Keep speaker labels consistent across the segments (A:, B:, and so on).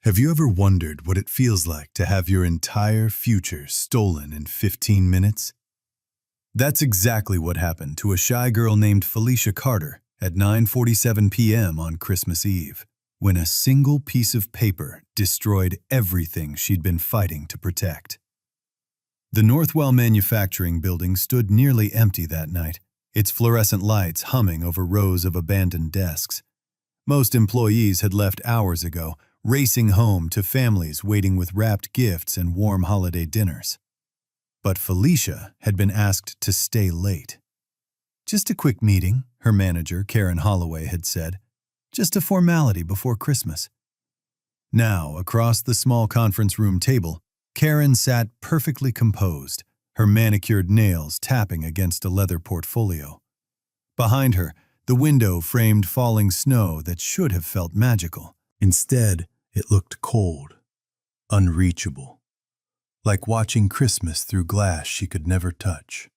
A: Have you ever wondered what it feels like to have your entire future stolen in 15 minutes? That's exactly what happened to a shy girl named Felicia Carter at 9:47 p.m. on Christmas Eve, when a single piece of paper destroyed everything she'd been fighting to protect. The Northwell manufacturing building stood nearly empty that night, its fluorescent lights humming over rows of abandoned desks. Most employees had left hours ago, racing home to families waiting with wrapped gifts and warm holiday dinners. But Felicia had been asked to stay late. "Just a quick meeting," her manager, Karen Holloway, had said. "Just a formality before Christmas." Now, across the small conference room table, Karen sat perfectly composed, her manicured nails tapping against a leather portfolio. Behind her, the window framed falling snow that should have felt magical. Instead, it looked cold, unreachable, like watching Christmas through glass she could never touch.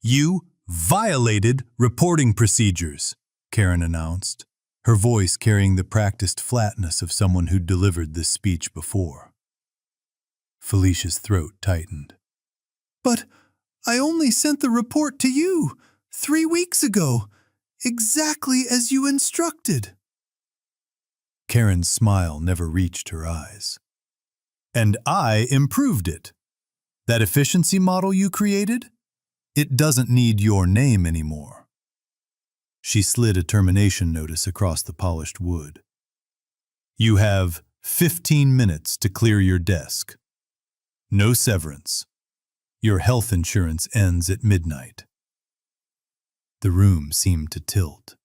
A: "You violated reporting procedures," Karen announced, her voice carrying the practiced flatness of someone who'd delivered this speech before. Felicia's throat tightened. "But I only sent the report to you 3 weeks ago, exactly as you instructed." Karen's smile never reached her eyes. "And I improved it. That efficiency model you created? It doesn't need your name anymore." She slid a termination notice across the polished wood. "You have 15 minutes to clear your desk. No severance. Your health insurance ends at midnight." The room seemed to tilt.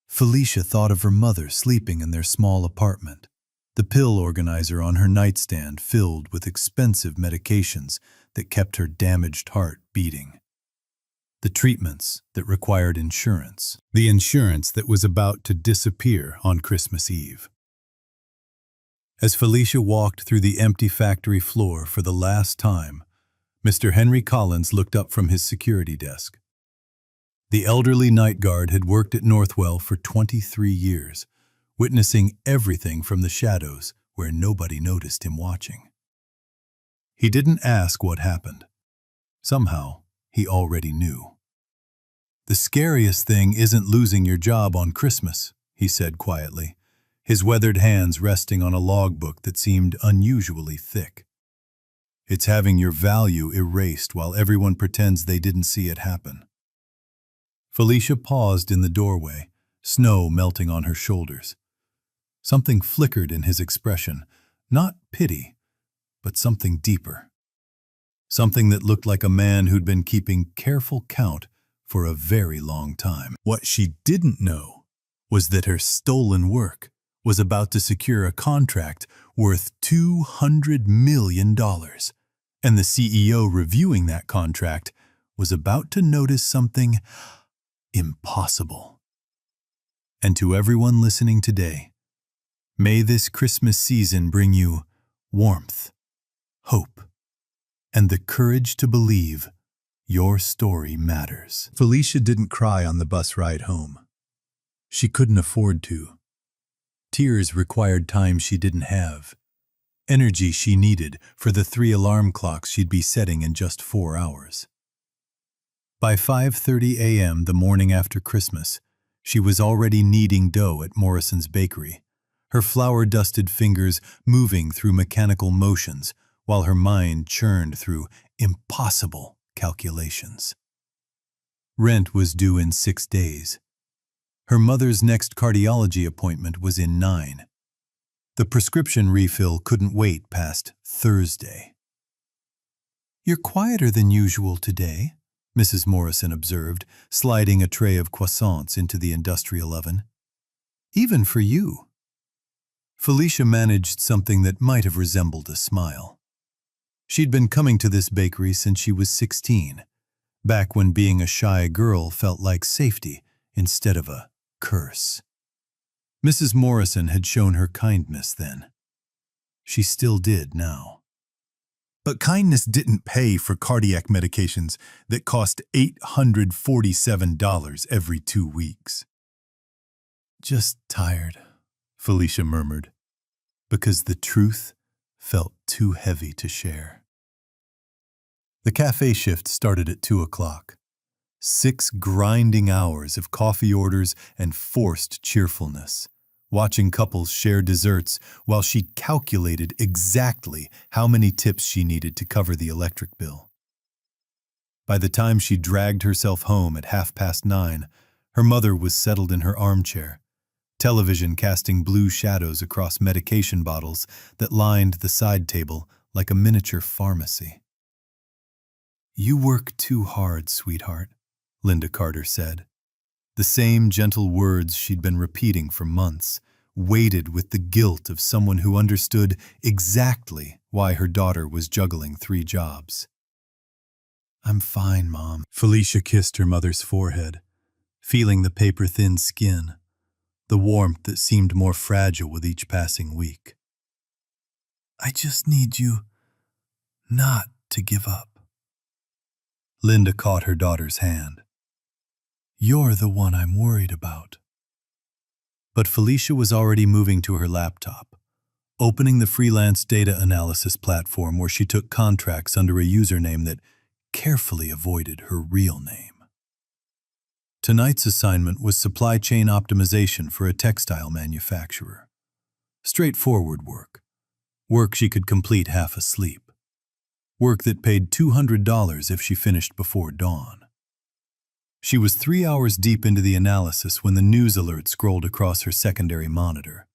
A: Felicia thought of her mother sleeping in their small apartment, the pill organizer on her nightstand filled with expensive medications that kept her damaged heart beating. The treatments that required insurance, the insurance that was about to disappear on Christmas Eve. As Felicia walked through the empty factory floor for the last time, Mr. Henry Collins looked up from his security desk. The elderly night guard had worked at Northwell for 23 years, witnessing everything from the shadows where nobody noticed him watching. He didn't ask what happened. Somehow, he already knew. "The scariest thing isn't losing your job on Christmas," he said quietly, his weathered hands resting on a logbook that seemed unusually thick. "It's having your value erased while everyone pretends they didn't see it happen." Felicia paused in the doorway, snow melting on her shoulders. Something flickered in his expression, not pity, but something deeper. Something that looked like a man who'd been keeping careful count for a very long time. What she didn't know was that her stolen work was about to secure a contract worth $200 million, and the CEO reviewing that contract was about to notice something impossible. And to everyone listening today, may this Christmas season bring you warmth, hope, and the courage to believe your story matters. Felicia didn't cry on the bus ride home. She couldn't afford to. Tears required time she didn't have, energy she needed for the 3 alarm clocks she'd be setting in just 4 hours. By 5:30 a.m. the morning after Christmas, she was already kneading dough at Morrison's bakery, her flour-dusted fingers moving through mechanical motions while her mind churned through impossible calculations. Rent was due in 6 days. Her mother's next cardiology appointment was in 9. The prescription refill couldn't wait past Thursday. "You're quieter than usual today," Mrs. Morrison observed, sliding a tray of croissants into the industrial oven. "Even for you." Felicia managed something that might have resembled a smile. She'd been coming to this bakery since she was 16, back when being a shy girl felt like safety instead of a curse. Mrs. Morrison had shown her kindness then. She still did now. But kindness didn't pay for cardiac medications that cost $847 every 2 weeks. "Just tired," Felicia murmured. because the truth felt too heavy to share. The cafe shift started at 2 o'clock. 6 grinding hours of coffee orders and forced cheerfulness, watching couples share desserts while she calculated exactly how many tips she needed to cover the electric bill. By the time she dragged herself home at 9:30, her mother was settled in her armchair, television casting blue shadows across medication bottles that lined the side table like a miniature pharmacy. "You work too hard, sweetheart," Linda Carter said. The same gentle words she'd been repeating for months, weighted with the guilt of someone who understood exactly why her daughter was juggling 3 jobs. "I'm fine, Mom." Felicia kissed her mother's forehead, feeling the paper-thin skin, the warmth that seemed more fragile with each passing week. "I just need you not to give up." Linda caught her daughter's hand. "You're the one I'm worried about." But Felicia was already moving to her laptop, opening the freelance data analysis platform where she took contracts under a username that carefully avoided her real name. Tonight's assignment was supply chain optimization for a textile manufacturer. Straightforward work. Work she could complete half asleep. Work that paid $200 if she finished before dawn. She was 3 hours deep into the analysis when the news alert scrolled across her secondary monitor.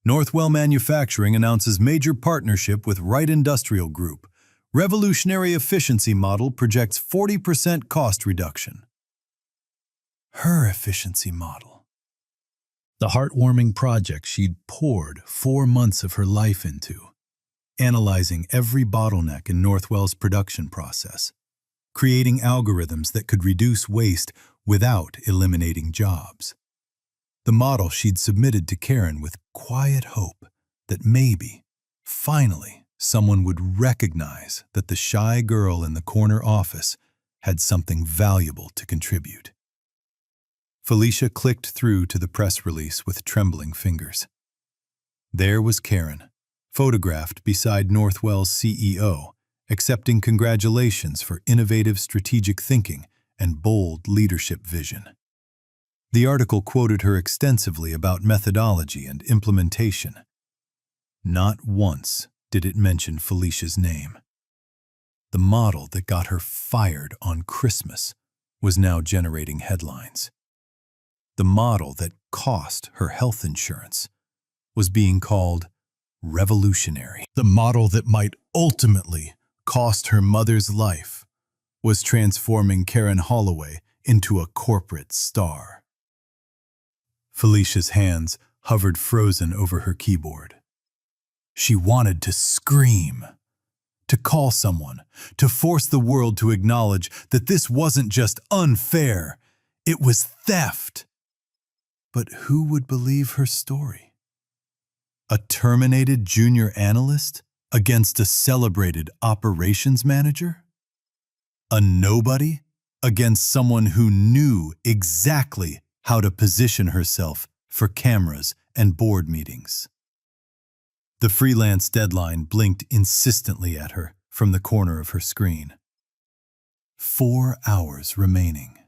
A: Northwell Manufacturing announces major partnership with Wright Industrial Group. Revolutionary efficiency model projects 40% cost reduction. Her efficiency model. The heartwarming project she'd poured 4 months of her life into, analyzing every bottleneck in Northwell's production process, creating algorithms that could reduce waste without eliminating jobs. The model she'd submitted to Karen with quiet hope that maybe, finally, someone would recognize that the shy girl in the corner office had something valuable to contribute. Felicia clicked through to the press release with trembling fingers. There was Karen, photographed beside Northwell's CEO, accepting congratulations for innovative strategic thinking and bold leadership vision. The article quoted her extensively about methodology and implementation. Not once did it mention Felicia's name. The model that got her fired on Christmas was now generating headlines. The model that cost her health insurance was being called revolutionary. The model that might ultimately cost her mother's life was transforming Karen Holloway into a corporate star. Felicia's hands hovered frozen over her keyboard. She wanted to scream, to call someone, to force the world to acknowledge that this wasn't just unfair, it was theft. But who would believe her story? A terminated junior analyst against a celebrated operations manager? A nobody against someone who knew exactly how to position herself for cameras and board meetings. The freelance deadline blinked insistently at her from the corner of her screen. 4 hours remaining.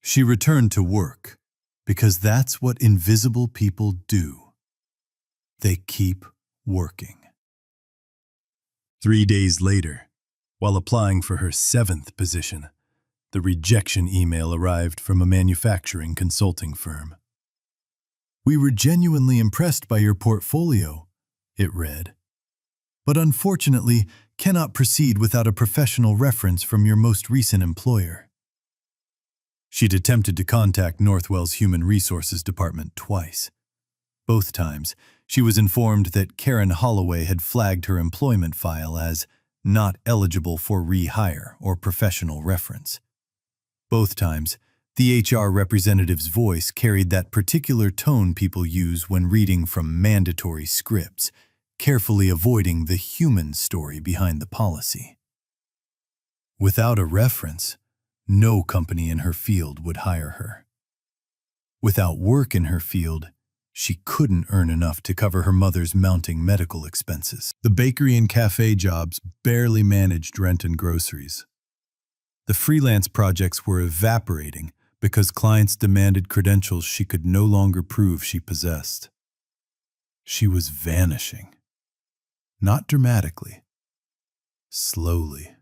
A: She returned to work because that's what invisible people do. They keep working. 3 days later, while applying for her 7th position, the rejection email arrived from a manufacturing consulting firm. "We were genuinely impressed by your portfolio," it read, "but unfortunately cannot proceed without a professional reference from your most recent employer." She'd attempted to contact Northwell's Human Resources Department twice. Both times, she was informed that Karen Holloway had flagged her employment file as not eligible for rehire or professional reference. Both times, the HR representative's voice carried that particular tone people use when reading from mandatory scripts, carefully avoiding the human story behind the policy. Without a reference, no company in her field would hire her. Without work in her field, She couldn't earn enough to cover her mother's mounting medical expenses. The bakery and cafe jobs barely managed rent and groceries. The freelance projects were evaporating because clients demanded credentials she could no longer prove she possessed. She was vanishing. Not dramatically. Slowly.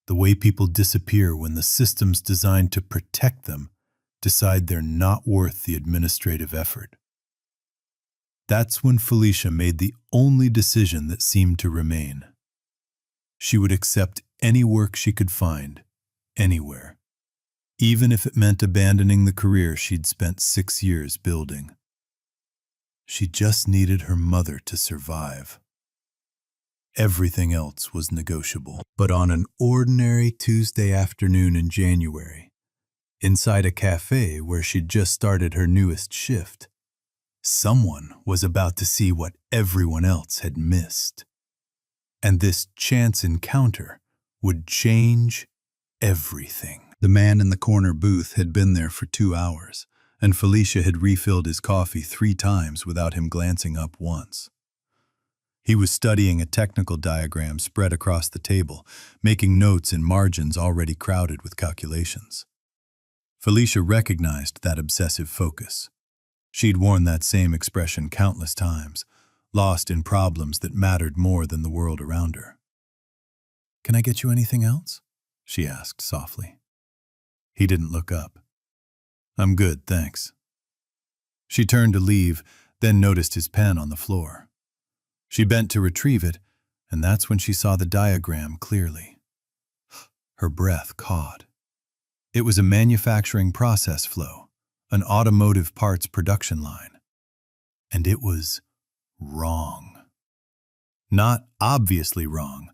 A: The way people disappear when the systems designed to protect them decide they're not worth the administrative effort. That's when Felicia made the only decision that seemed to remain. She would accept any work she could find, anywhere, even if it meant abandoning the career she'd spent 6 years building. She just needed her mother to survive. Everything else was negotiable. But on an ordinary Tuesday afternoon in January, inside a cafe where she'd just started her newest shift, someone was about to see what everyone else had missed. And this chance encounter would change everything. The man in the corner booth had been there for 2 hours, and Felicia had refilled his coffee 3 times without him glancing up once. He was studying a technical diagram spread across the table, making notes in margins already crowded with calculations. Felicia recognized that obsessive focus. She'd worn that same expression countless times, lost in problems that mattered more than the world around her. "Can I get you anything else?" she asked softly. He didn't look up. "I'm good, thanks." She turned to leave, then noticed his pen on the floor. She bent to retrieve it, and that's when she saw the diagram clearly. Her breath caught. It was a manufacturing process flow, an automotive parts production line. And it was wrong. Not obviously wrong,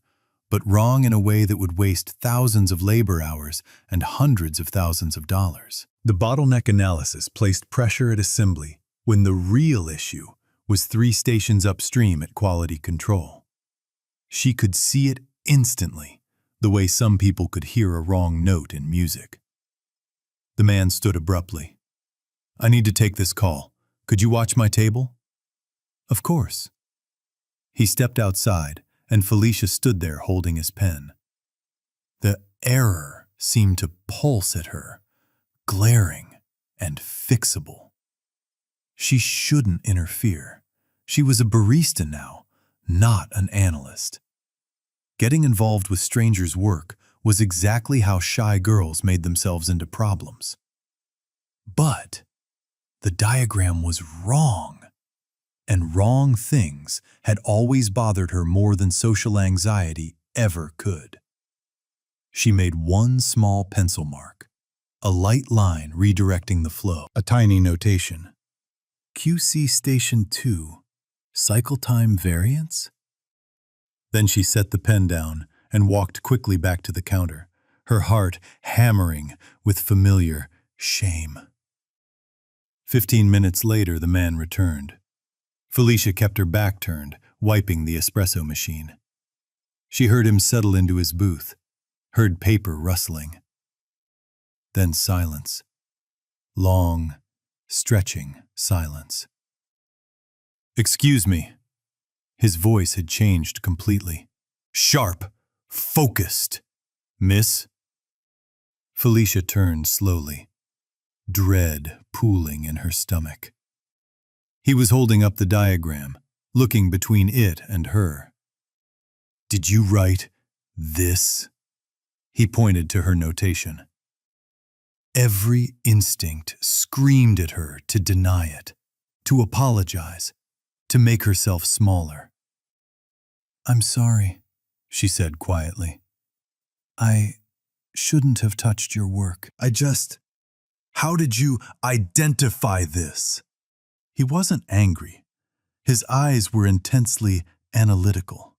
A: but wrong in a way that would waste thousands of labor hours and hundreds of thousands of dollars. The bottleneck analysis placed pressure at assembly when the real issue was 3 stations upstream at quality control. She could see it instantly, the way some people could hear a wrong note in music. The man stood abruptly. "I need to take this call. Could you watch my table?" "Of course." He stepped outside, and Felicia stood there holding his pen. The error seemed to pulse at her, glaring and fixable. She shouldn't interfere. She was a barista now, not an analyst. Getting involved with strangers' work was exactly how shy girls made themselves into problems. But the diagram was wrong, and wrong things had always bothered her more than social anxiety ever could. She made one small pencil mark, a light line redirecting the flow, a tiny notation. QC Station 2, cycle time variance? Then she set the pen down and walked quickly back to the counter, her heart hammering with familiar shame. 15 minutes later, the man returned. Felicia kept her back turned, wiping the espresso machine. She heard him settle into his booth, heard paper rustling. Then silence. Long, stretching silence. "Excuse me." His voice had changed completely. "Sharp, focused. Miss?" Felicia turned slowly, dread pooling in her stomach. He was holding up the diagram, looking between it and her. "Did you write this?" He pointed to her notation. Every instinct screamed at her to deny it, to apologize, to make herself smaller. "I'm sorry," she said quietly. "I shouldn't have touched your work. How did you identify this?" He wasn't angry. His eyes were intensely analytical.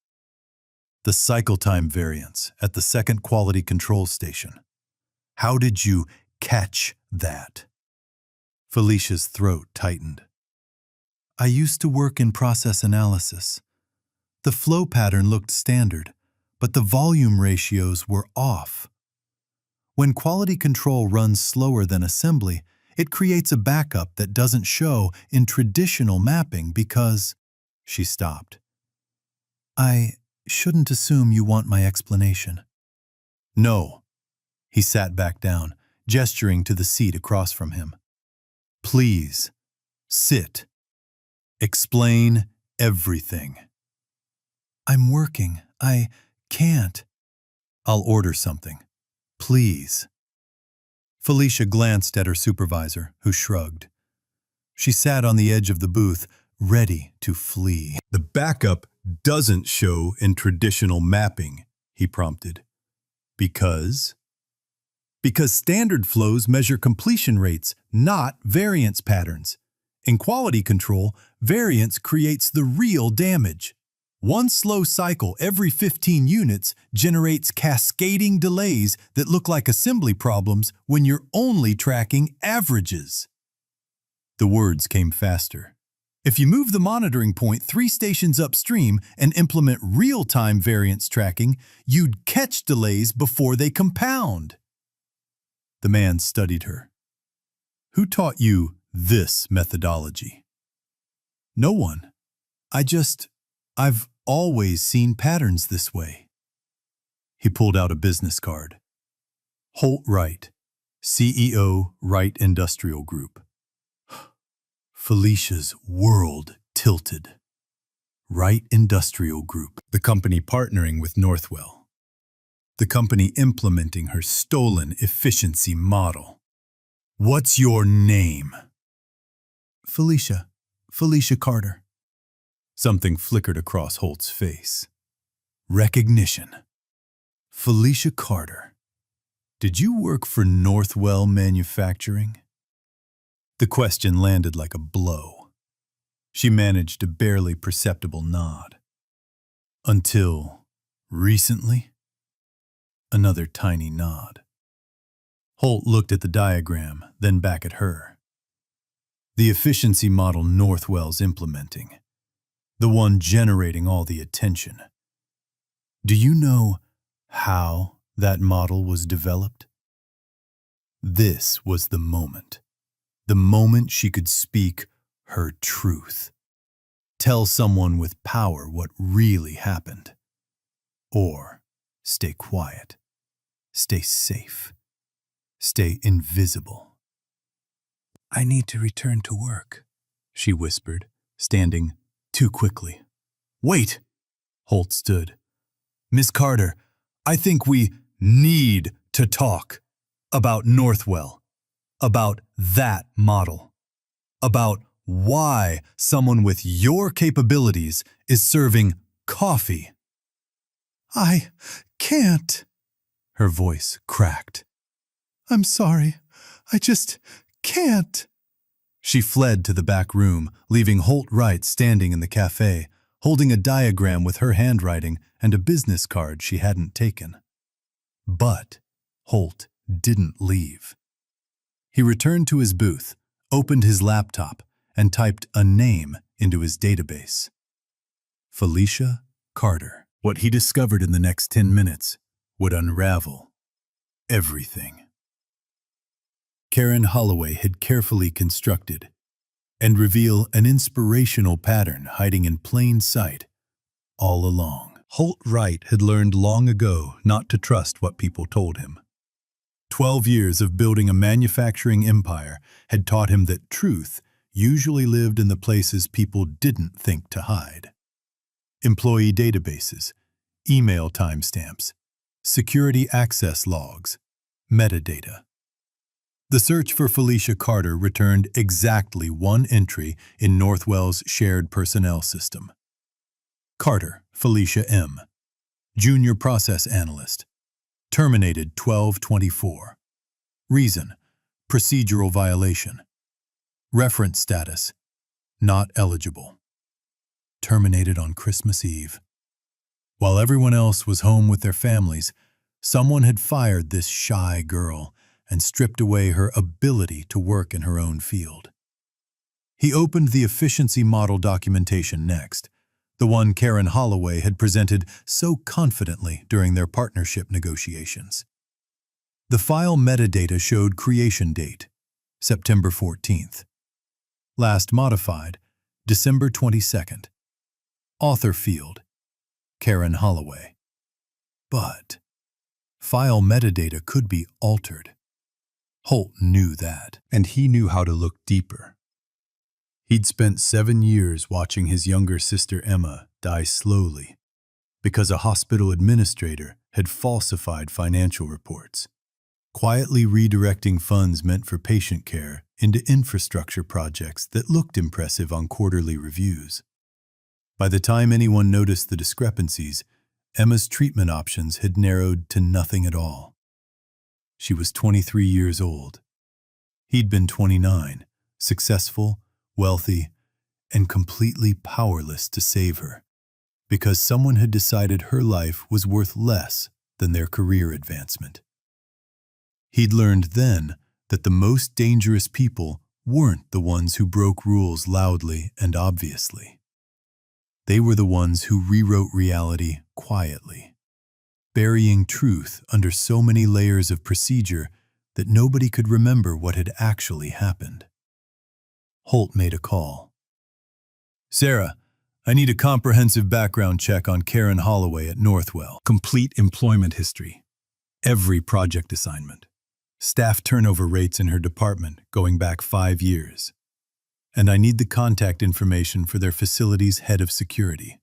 A: "The cycle time variance at the second quality control station. How did you catch that?" Felicia's throat tightened. "I used to work in process analysis. The flow pattern looked standard, but the volume ratios were off. When quality control runs slower than assembly, It creates a backup that doesn't show in traditional mapping because... She stopped. I shouldn't assume you want my explanation. No. He sat back down, gesturing to the seat across from him. Please, sit. Explain everything. I'm working. I can't. I'll order something. Please. Felicia glanced at her supervisor, who shrugged. She sat on the edge of the booth, ready to flee. The backup doesn't show in traditional mapping, he prompted. Because? Because standard flows measure completion rates, not variance patterns. In quality control, variance creates the real damage. One slow cycle every 15 units generates cascading delays that look like assembly problems when you're only tracking averages. The words came faster. If you move the monitoring point 3 stations upstream and implement real-time variance tracking, you'd catch delays before they compound. The man studied her. Who taught you this methodology? No one. I've always seen patterns this way. He pulled out a business card. Holt Wright, CEO, Wright Industrial Group. Felicia's world tilted. Wright Industrial Group, the company partnering with Northwell. The company implementing her stolen efficiency model. What's your name? Felicia Carter. Something flickered across Holt's face. Recognition. Felicia Carter. Did you work for Northwell Manufacturing? The question landed like a blow. She managed a barely perceptible nod. Until recently? Another tiny nod. Holt looked at the diagram, then back at her. The efficiency model Northwell's implementing. The one generating all the attention. Do you know how that model was developed? This was the moment. The moment she could speak her truth. Tell someone with power what really happened. Or stay quiet. Stay safe. Stay invisible. I need to return to work, she whispered, standing too quickly. Wait! Holt stood. Miss Carter, I think we need to talk about Northwell, about that model, about why someone with your capabilities is serving coffee. I can't. Her voice cracked. I'm sorry. I just can't. She fled to the back room, leaving Holt Wright standing in the cafe, holding a diagram with her handwriting and a business card she hadn't taken. But Holt didn't leave. He returned to his booth, opened his laptop, and typed a name into his database. Felicia Carter. What he discovered in the next 10 minutes would unravel everything. Karen Holloway had carefully constructed and reveal an inspirational pattern hiding in plain sight all along. Holt Wright had learned long ago not to trust what people told him. 12 years of building a manufacturing empire had taught him that truth usually lived in the places people didn't think to hide. Employee databases, email timestamps, security access logs, metadata. The search for Felicia Carter returned exactly one entry in Northwell's shared personnel system. Carter, Felicia M., Junior Process Analyst, terminated 12/24. Reason, procedural violation. Reference status, not eligible. Terminated on Christmas Eve. While everyone else was home with their families, someone had fired this shy girl and stripped away her ability to work in her own field. He opened the efficiency model documentation next, the one Karen Holloway had presented so confidently during their partnership negotiations. The file metadata showed creation date, September 14th. Last modified, December 22nd. Author field, Karen Holloway. But file metadata could be altered. Holt knew that, and he knew how to look deeper. He'd spent 7 years watching his younger sister Emma die slowly because a hospital administrator had falsified financial reports, quietly redirecting funds meant for patient care into infrastructure projects that looked impressive on quarterly reviews. By the time anyone noticed the discrepancies, Emma's treatment options had narrowed to nothing at all. She was 23 years old. He'd been 29, successful, wealthy, and completely powerless to save her, because someone had decided her life was worth less than their career advancement. He'd learned then that the most dangerous people weren't the ones who broke rules loudly and obviously. They were the ones who rewrote reality quietly, burying truth under so many layers of procedure that nobody could remember what had actually happened. Holt made a call. "Sarah, I need a comprehensive background check on Karen Holloway at Northwell. Complete employment history. Every project assignment. Staff turnover rates in her department going back 5 years. And I need the contact information for their facility's head of security.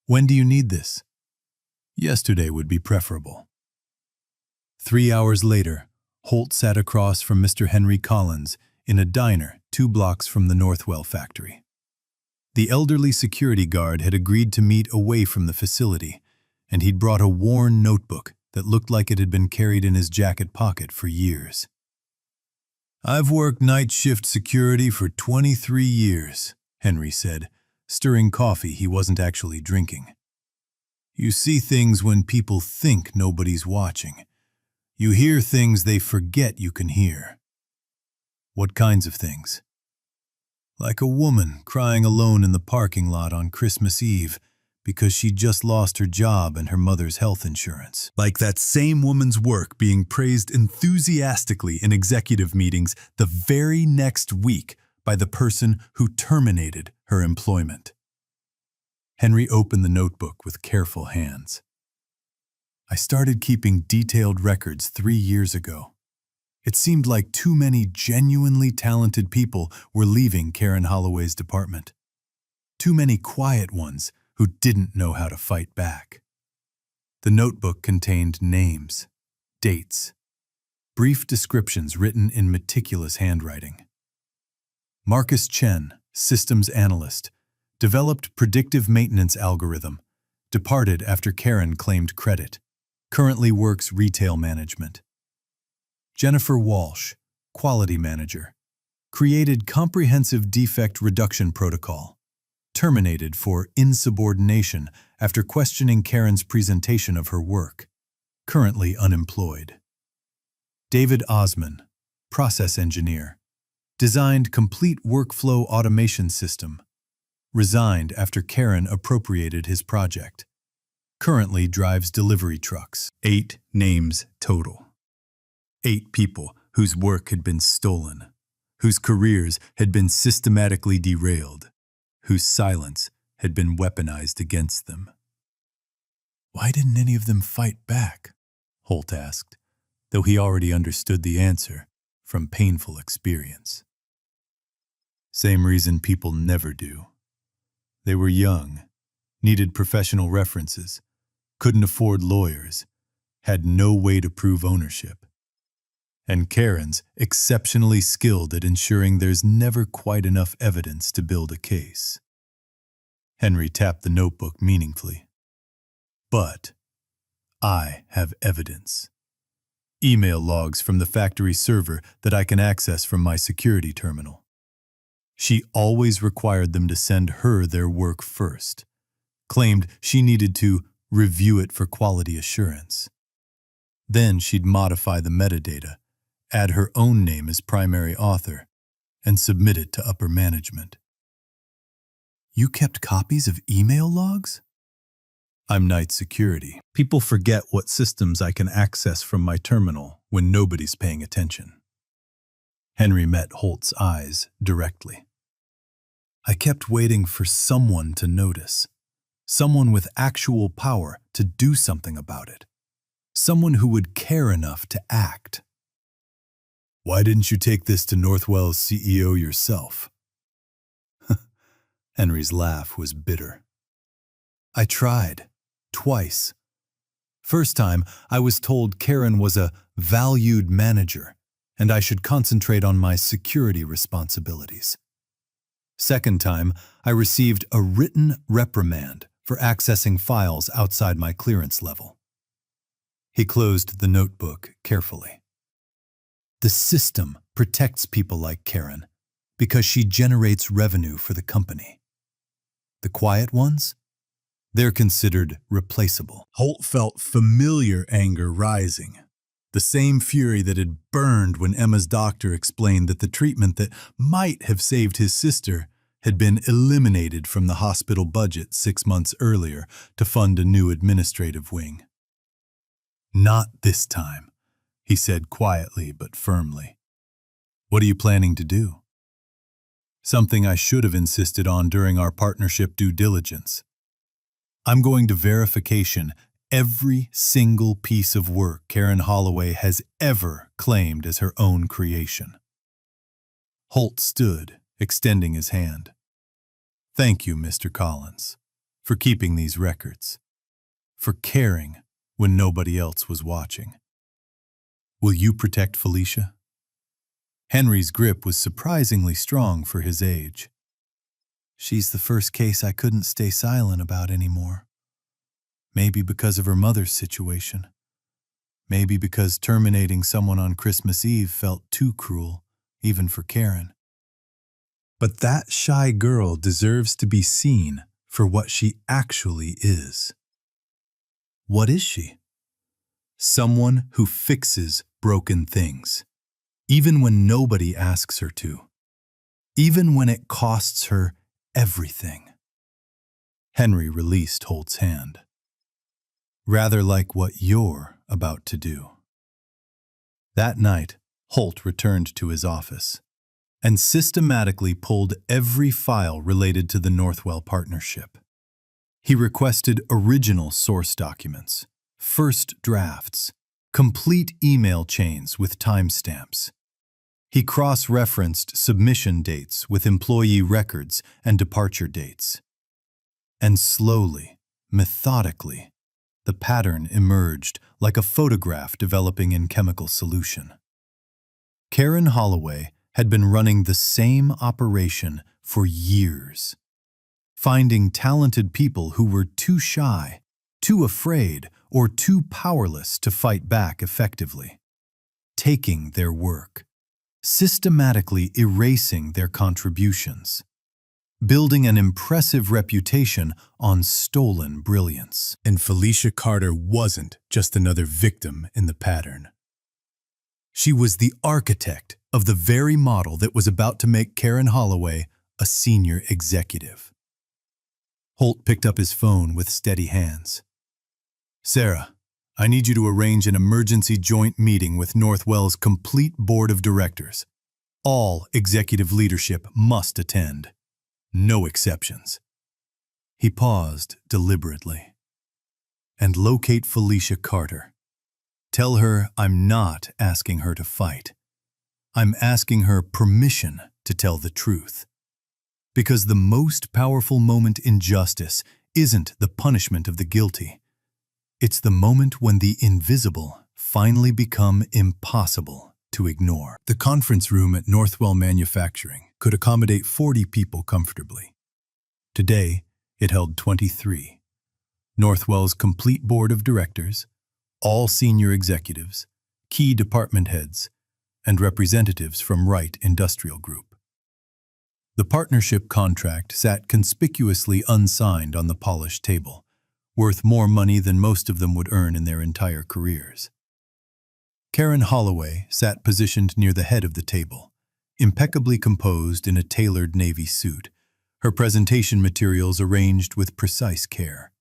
A: When do you need this?" Yesterday would be preferable. 3 hours later, Holt sat across from Mr. Henry Collins in a diner 2 blocks from the Northwell factory. The elderly security guard had agreed to meet away from the facility, and he'd brought a worn notebook that looked like it had been carried in his jacket pocket for years. "I've worked night shift security for 23 years, Henry said, stirring coffee he wasn't actually drinking. "You see things when people think nobody's watching. You hear things they forget you can hear." "What kinds of things?" "Like a woman crying alone in the parking lot on Christmas Eve because she just lost her job and her mother's health insurance. Like that same woman's work being praised enthusiastically in executive meetings the very next week by the person who terminated her employment." Henry opened the notebook with careful hands. "I started keeping detailed records 3 years ago. It seemed like too many genuinely talented people were leaving Karen Holloway's department. Too many quiet ones who didn't know how to fight back." The notebook contained names, dates, brief descriptions written in meticulous handwriting. Marcus Chen, systems analyst, developed predictive maintenance algorithm, departed after Karen claimed credit, currently works retail management. Jennifer Walsh, quality manager, created comprehensive defect reduction protocol, terminated for insubordination after questioning Karen's presentation of her work, currently unemployed. David Osman, process engineer, designed complete workflow automation system, resigned after Karen appropriated his project, currently drives delivery trucks. 8 names total. 8 people whose work had been stolen, whose careers had been systematically derailed, whose silence had been weaponized against them. "Why didn't any of them fight back?" Holt asked, though he already understood the answer from painful experience. Same reason people never do. They were young, needed professional references, couldn't afford lawyers, had no way to prove ownership. And Karen's exceptionally skilled at ensuring there's never quite enough evidence to build a case. Henry tapped the notebook meaningfully. "But I have evidence. Email logs from the factory server that I can access from my security terminal. She always required them to send her their work first, claimed she needed to review it for quality assurance. Then she'd modify the metadata, add her own name as primary author, and submit it to upper management." "You kept copies of email logs?" "I'm night security. People forget what systems I can access from my terminal when nobody's paying attention." Henry met Holt's eyes directly. I kept waiting for someone to notice, someone with actual power to do something about it, someone who would care enough to act. Why didn't you take this to Northwell's CEO yourself? Henry's laugh was bitter. I tried, twice. First time, I was told Karen was a valued manager, and I should concentrate on my security responsibilities. Second time, I received a written reprimand for accessing files outside my clearance level. He closed the notebook carefully. The system protects people like Karen because she generates revenue for the company. The quiet ones? They're considered replaceable. Holt felt familiar anger rising. The same fury that had burned when Emma's doctor explained that the treatment that might have saved his sister had been eliminated from the hospital budget 6 months earlier to fund a new administrative wing. Not this time, he said quietly but firmly. What are you planning to do? Something I should have insisted on during our partnership due diligence. I'm going to verification every single piece of work Karen Holloway has ever claimed as her own creation. Holt stood, extending his hand. Thank you, Mr. Collins, for keeping these records, for caring when nobody else was watching. Will you protect Felicia? Henry's grip was surprisingly strong for his age. She's the first case I couldn't stay silent about anymore. Maybe because of her mother's situation. Maybe because terminating someone on Christmas Eve felt too cruel, even for Karen. But that shy girl deserves to be seen for what she actually is. What is she? Someone who fixes broken things, even when nobody asks her to, even when it costs her everything. Henry released Holt's hand. Rather like what you're about to do. That night, Holt returned to his office and systematically pulled every file related to the Northwell partnership. He requested original source documents, first drafts, complete email chains with timestamps. He cross-referenced submission dates with employee records and departure dates. And slowly, methodically, the pattern emerged like a photograph developing in chemical solution. Karen Holloway had been running the same operation for years, finding talented people who were too shy, too afraid, or too powerless to fight back effectively, taking their work, systematically erasing their contributions, building an impressive reputation on stolen brilliance. And Felicia Carter wasn't just another victim in the pattern. She was the architect of the very model that was about to make Karen Holloway a senior executive. Holt picked up his phone with steady hands. Sarah, I need you to arrange an emergency joint meeting with Northwell's complete board of directors. All executive leadership must attend. No exceptions. He paused deliberately. And locate Felicia Carter. Tell her I'm not asking her to fight. I'm asking her permission to tell the truth. Because the most powerful moment in justice isn't the punishment of the guilty. It's the moment when the invisible finally become impossible to ignore. The conference room at Northwell Manufacturing could accommodate 40 people comfortably. Today, it held 23. Northwell's complete board of directors, all senior executives, key department heads, and representatives from Wright Industrial Group. The partnership contract sat conspicuously unsigned on the polished table, worth more money than most of them would earn in their entire careers. Karen Holloway sat positioned near the head of the table, impeccably composed in a tailored navy suit, her presentation materials arranged with precise care.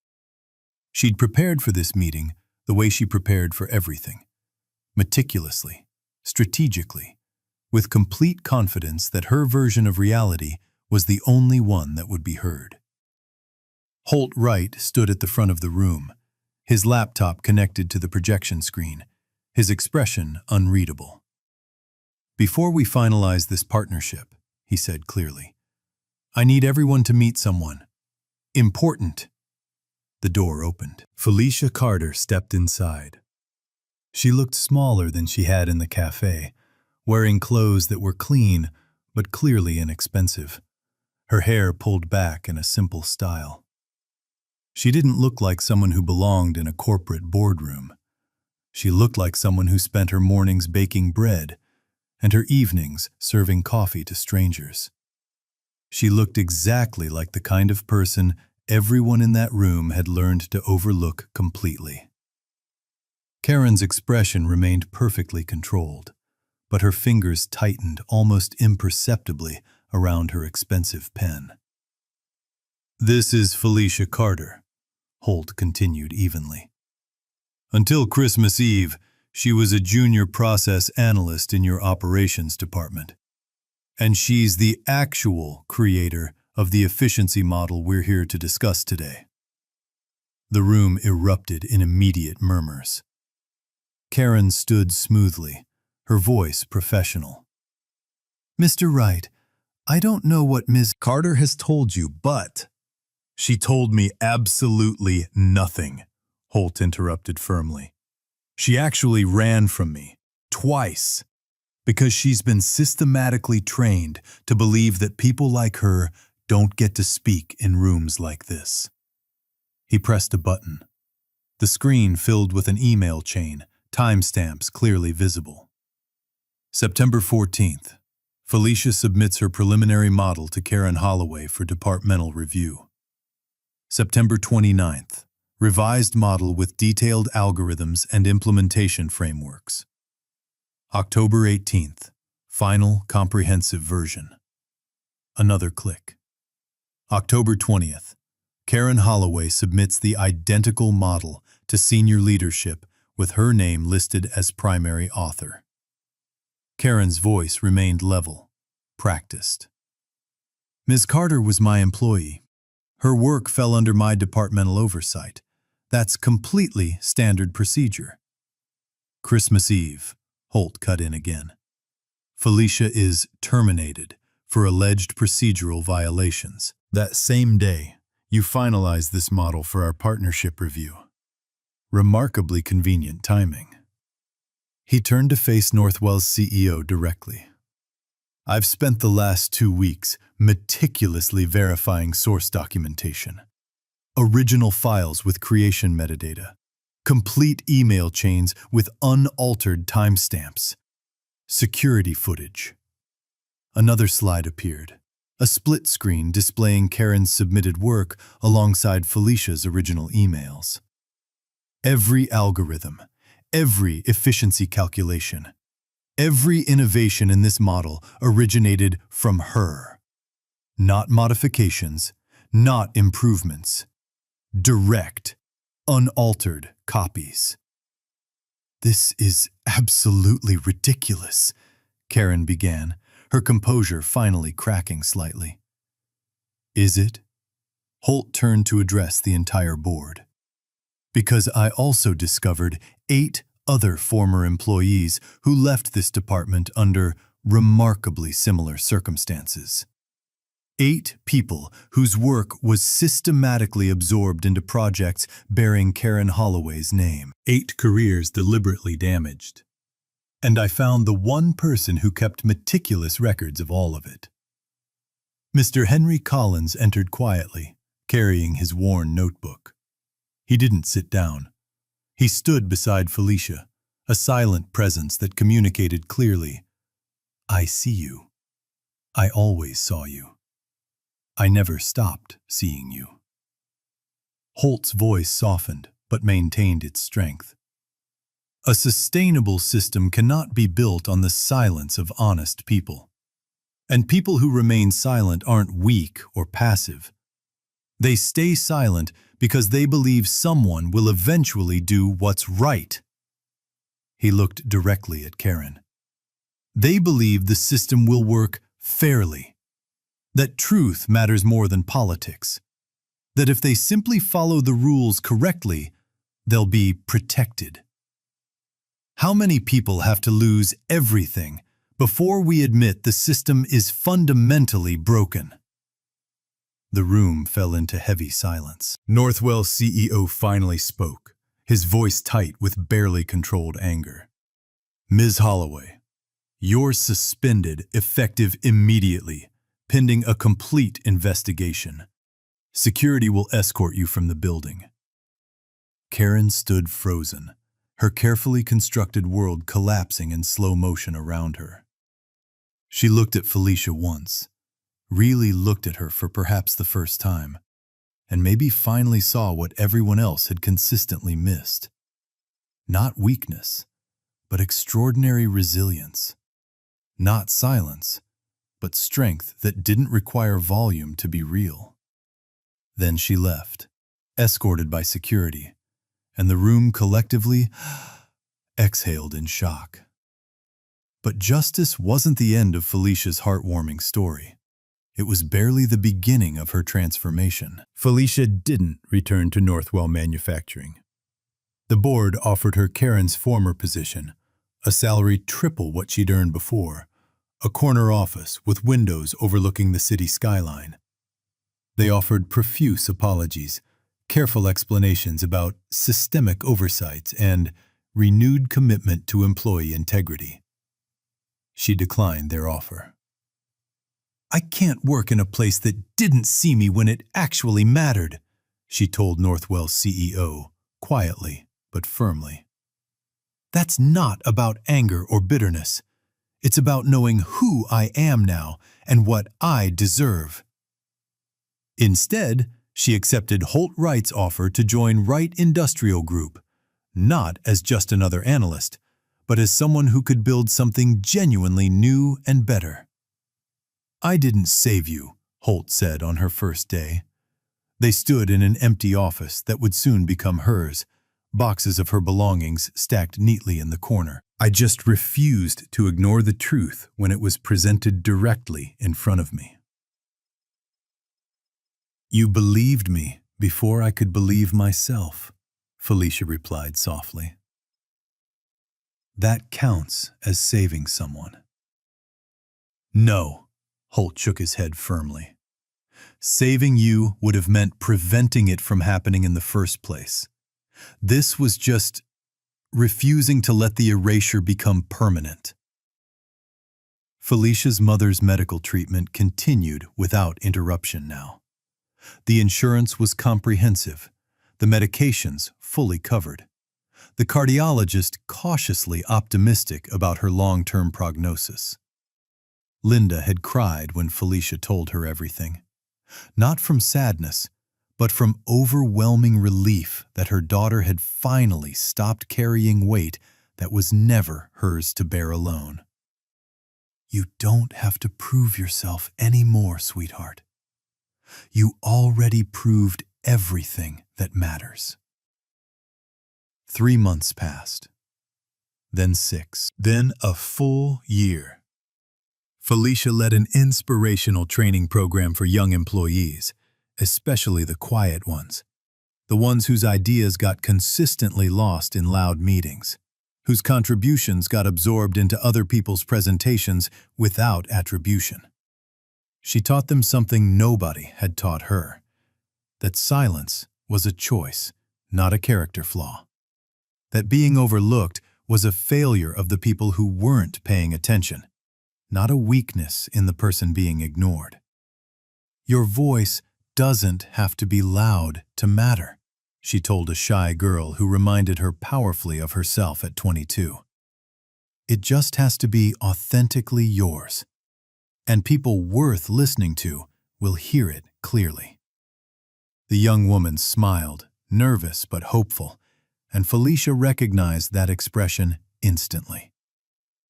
A: She'd prepared for this meeting the way she prepared for everything, meticulously, strategically, with complete confidence that her version of reality was the only one that would be heard. Holt Wright stood at the front of the room, his laptop connected to the projection screen, his expression unreadable. "Before we finalize this partnership," he said clearly, "I need everyone to meet someone. Important." The door opened. Felicia Carter stepped inside. She looked smaller than she had in the cafe, wearing clothes that were clean but clearly inexpensive, her hair pulled back in a simple style. She didn't look like someone who belonged in a corporate boardroom. She looked like someone who spent her mornings baking bread and her evenings serving coffee to strangers. She looked exactly like the kind of person everyone in that room had learned to overlook completely. Karen's expression remained perfectly controlled, but her fingers tightened almost imperceptibly around her expensive pen. "This is Felicia Carter," Holt continued evenly. "Until Christmas Eve, she was a junior process analyst in your operations department. And she's the actual creator of the efficiency model we're here to discuss today." The room erupted in immediate murmurs. Karen stood smoothly, her voice professional. "Mr. Wright, I don't know what Ms. Carter has told you, but—" "She told me absolutely nothing," Holt interrupted firmly. "She actually ran from me, twice, because she's been systematically trained to believe that people like her don't get to speak in rooms like this." He pressed a button. The screen filled with an email chain, timestamps clearly visible. September 14th. Felicia submits her preliminary model to Karen Holloway for departmental review. September 29th. Revised model with detailed algorithms and implementation frameworks. October 18th. Final comprehensive version. Another click. October 20th. Karen Holloway submits the identical model to senior leadership with her name listed as primary author. Karen's voice remained level, practiced. "Ms. Carter was my employee. Her work fell under my departmental oversight. That's completely standard procedure." Christmas Eve, Holt cut in again. "Felicia is terminated for alleged procedural violations. That same day, you finalized this model for our partnership review. Remarkably convenient timing." He turned to face Northwell's CEO directly. "I've spent the last 2 weeks meticulously verifying source documentation. Original files with creation metadata. Complete email chains with unaltered timestamps. Security footage." Another slide appeared. A split screen displaying Karen's submitted work alongside Felicia's original emails. Every algorithm, every efficiency calculation, every innovation in this model originated from her. Not modifications, not improvements. Direct, unaltered copies. "This is absolutely ridiculous," Karen began, her composure finally cracking slightly. "Is it?" Holt turned to address the entire board. "Because I also discovered 8 other former employees who left this department under remarkably similar circumstances. 8 people whose work was systematically absorbed into projects bearing Karen Holloway's name. 8 careers deliberately damaged. And I found the one person who kept meticulous records of all of it." Mr. Henry Collins entered quietly, carrying his worn notebook. He didn't sit down. He stood beside Felicia, a silent presence that communicated clearly, "I see you. I always saw you. I never stopped seeing you." Holt's voice softened, but maintained its strength. "A sustainable system cannot be built on the silence of honest people. And people who remain silent aren't weak or passive. They stay silent because they believe someone will eventually do what's right." He looked directly at Karen. They believe the system will work fairly, that truth matters more than politics, that if they simply follow the rules correctly, they'll be protected. How many people have to lose everything before we admit the system is fundamentally broken? The room fell into heavy silence. Northwell's CEO finally spoke, his voice tight with barely controlled anger. Ms. Holloway, you're suspended effective immediately, pending a complete investigation. Security will escort you from the building. Karen stood frozen, her carefully constructed world collapsing in slow motion around her. She looked at Felicia once, really looked at her for perhaps the first time, and maybe finally saw what everyone else had consistently missed. Not weakness, but extraordinary resilience. Not silence, but strength that didn't require volume to be real. Then she left, escorted by security, and the room collectively exhaled in shock. But justice wasn't the end of Felicia's heartwarming story. It was barely the beginning of her transformation. Felicia didn't return to Northwell Manufacturing. The board offered her Karen's former position, a salary triple what she'd earned before, a corner office with windows overlooking the city skyline. They offered profuse apologies, careful explanations about systemic oversights, and renewed commitment to employee integrity. She declined their offer. "I can't work in a place that didn't see me when it actually mattered," she told Northwell's CEO, quietly but firmly. "That's not about anger or bitterness. It's about knowing who I am now and what I deserve." Instead, she accepted Holt Wright's offer to join Wright Industrial Group, not as just another analyst, but as someone who could build something genuinely new and better. "I didn't save you," Holt said on her first day. They stood in an empty office that would soon become hers, boxes of her belongings stacked neatly in the corner. "I just refused to ignore the truth when it was presented directly in front of me." "You believed me before I could believe myself," Felicia replied softly. "That counts as saving someone." "No," Holt shook his head firmly. "Saving you would have meant preventing it from happening in the first place. This was just refusing to let the erasure become permanent." Felicia's mother's medical treatment continued without interruption now. The insurance was comprehensive, the medications fully covered, the cardiologist cautiously optimistic about her long-term prognosis. Linda had cried when Felicia told her everything, not from sadness, but from overwhelming relief that her daughter had finally stopped carrying weight that was never hers to bear alone. "You don't have to prove yourself anymore, sweetheart. You already proved everything that matters." 3 months passed, then 6, then a full year. Felicia led an inspirational training program for young employees, especially the quiet ones, the ones whose ideas got consistently lost in loud meetings, whose contributions got absorbed into other people's presentations without attribution. She taught them something nobody had taught her, that silence was a choice, not a character flaw, that being overlooked was a failure of the people who weren't paying attention, not a weakness in the person being ignored. "Your voice doesn't have to be loud to matter," she told a shy girl who reminded her powerfully of herself at 22. "It just has to be authentically yours, and people worth listening to will hear it clearly." The young woman smiled, nervous but hopeful, and Felicia recognized that expression instantly.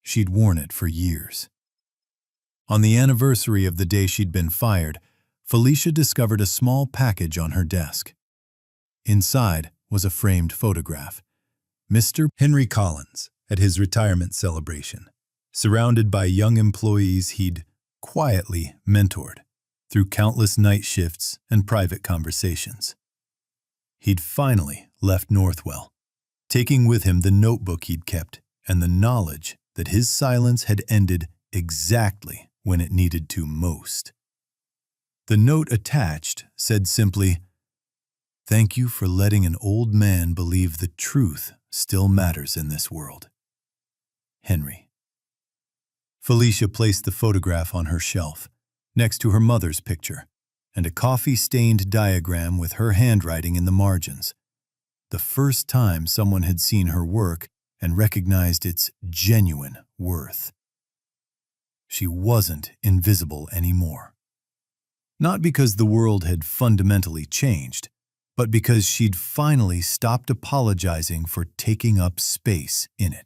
A: She'd worn it for years. On the anniversary of the day she'd been fired, Felicia discovered a small package on her desk. Inside was a framed photograph. Mr. Henry Collins at his retirement celebration, surrounded by young employees he'd quietly mentored through countless night shifts and private conversations. He'd finally left Northwell, taking with him the notebook he'd kept and the knowledge that his silence had ended exactly when it needed to most. The note attached said simply, "Thank you for letting an old man believe the truth still matters in this world. Henry." Felicia placed the photograph on her shelf, next to her mother's picture, and a coffee-stained diagram with her handwriting in the margins. The first time someone had seen her work and recognized its genuine worth. She wasn't invisible anymore. Not because the world had fundamentally changed, but because she'd finally stopped apologizing for taking up space in it.